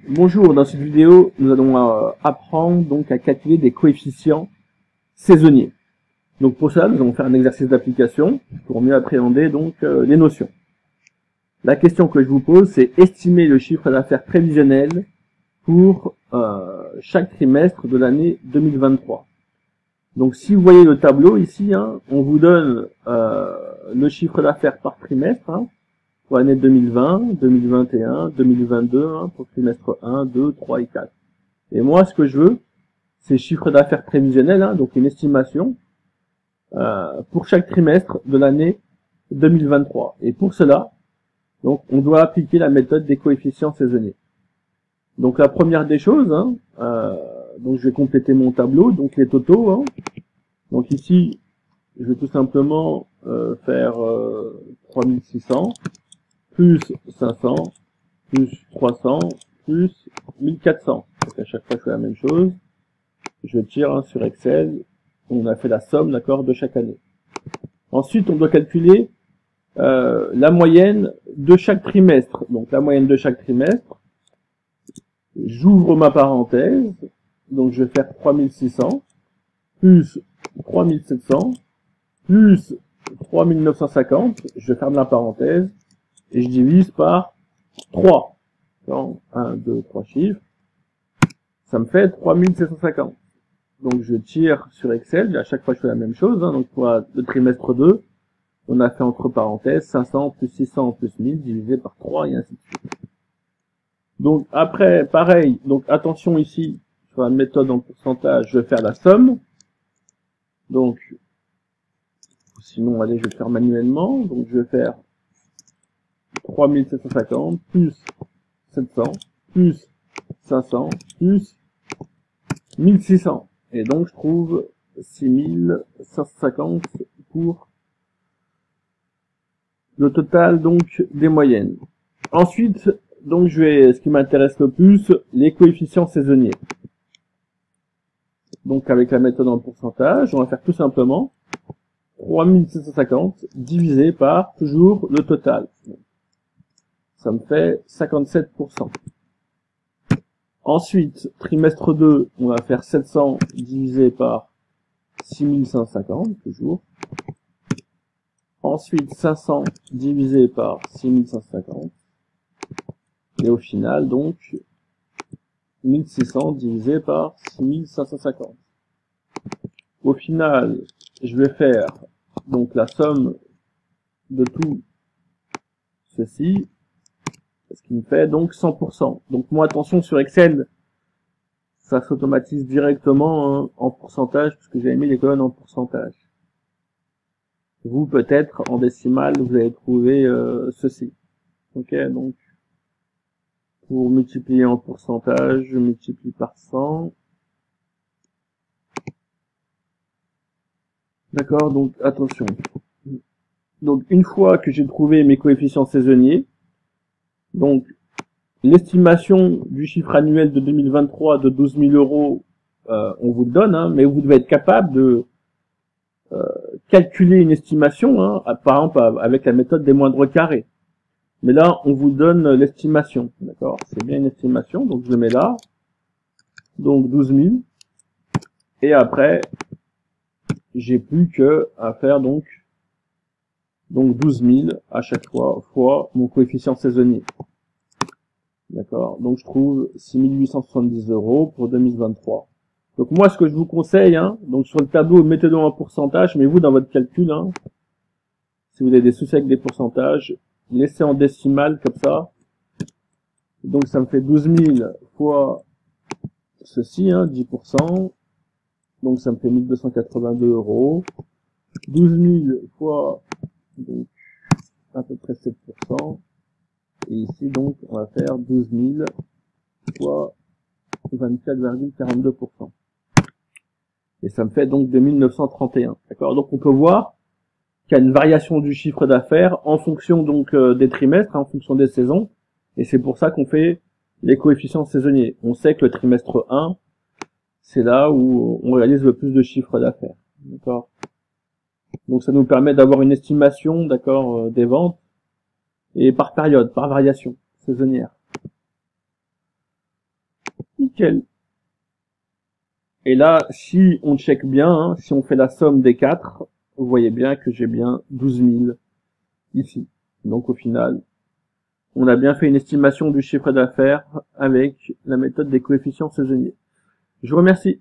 Bonjour, dans cette vidéo, nous allons apprendre donc à calculer des coefficients saisonniers. Donc pour cela, nous allons faire un exercice d'application pour mieux appréhender donc les notions. La question que je vous pose, c'est estimer le chiffre d'affaires prévisionnel pour chaque trimestre de l'année 2023. Donc si vous voyez le tableau ici, on vous donne le chiffre d'affaires par trimestre, pour l'année 2020, 2021, 2022, pour le trimestre 1, 2, 3 et 4. Et moi, ce que je veux, c'est chiffre d'affaires prévisionnel, donc une estimation, pour chaque trimestre de l'année 2023. Et pour cela, donc, on doit appliquer la méthode des coefficients saisonniers. Donc, la première des choses, donc je vais compléter mon tableau, donc les totaux. Donc ici, je vais tout simplement faire 3600, plus 500, plus 300, plus 1400. Donc à chaque fois, je fais la même chose. Je tire sur Excel. On a fait la somme, d'accord, de chaque année. Ensuite, on doit calculer la moyenne de chaque trimestre. Donc la moyenne de chaque trimestre. J'ouvre ma parenthèse. Donc je vais faire 3600, plus 3700, plus 3950. Je vais fermer la parenthèse. Et je divise par 3. Donc, 1, 2, 3 chiffres. Ça me fait 3750. Donc, je tire sur Excel. À chaque fois, je fais la même chose. Donc, pour le trimestre 2, on a fait entre parenthèses 500 plus 600 plus 1000 divisé par 3 et ainsi de suite. Donc, après, pareil. Donc, attention ici, sur la méthode en pourcentage, je vais faire la somme. Donc, sinon, allez, je vais le faire manuellement. Donc, je vais faire 3750 plus 700 plus 500 plus 1600. Et donc, je trouve 6550 pour le total, donc, des moyennes. Ensuite, donc, ce qui m'intéresse le plus, les coefficients saisonniers. Donc, avec la méthode en pourcentage, on va faire tout simplement 3750 divisé par, toujours, le total. Ça me fait 57%. Ensuite, trimestre 2, on va faire 700 divisé par 6150, toujours. Ensuite, 500 divisé par 6150. Et au final, donc, 1600 divisé par 6550. Au final, je vais faire donc la somme de tout ceci, ce qui me fait donc 100%. Donc moi, attention, sur Excel, ça s'automatise directement en pourcentage, puisque j'ai mis les colonnes en pourcentage. Vous, peut-être, en décimale, vous allez trouver ceci. Ok, donc, pour multiplier en pourcentage, je multiplie par 100. D'accord, donc attention. Donc, une fois que j'ai trouvé mes coefficients saisonniers, donc, l'estimation du chiffre annuel de 2023 de 12 000 euros, on vous le donne, mais vous devez être capable de calculer une estimation, par exemple avec la méthode des moindres carrés. Mais là, on vous donne l'estimation, d'accord? C'est bien une estimation, donc je le mets là. Donc 12 000. Et après, j'ai plus que à faire donc 12 000 à chaque fois mon coefficient saisonnier. D'accord? Donc je trouve 6 870 euros pour 2023. Donc moi, ce que je vous conseille, donc sur le tableau, mettez-le en pourcentage, mais vous, dans votre calcul, si vous avez des soucis avec des pourcentages, laissez en décimale comme ça. Donc ça me fait 12 000 fois ceci, 10%. Donc ça me fait 1282 euros. 12 000 fois donc, à peu près 7%. Et ici, donc, on va faire 12 000 fois 24,42%. Et ça me fait donc 2931. D'accord? Donc on peut voir qu'il y a une variation du chiffre d'affaires en fonction donc des trimestres, en fonction des saisons. Et c'est pour ça qu'on fait les coefficients saisonniers. On sait que le trimestre 1, c'est là où on réalise le plus de chiffre d'affaires. D'accord? Donc ça nous permet d'avoir une estimation, d'accord, des ventes et par période, par variation saisonnière. Nickel. Et là, si on check bien, hein, si on fait la somme des 4, vous voyez bien que j'ai bien 12 000 ici. Donc au final, on a bien fait une estimation du chiffre d'affaires avec la méthode des coefficients saisonniers. Je vous remercie.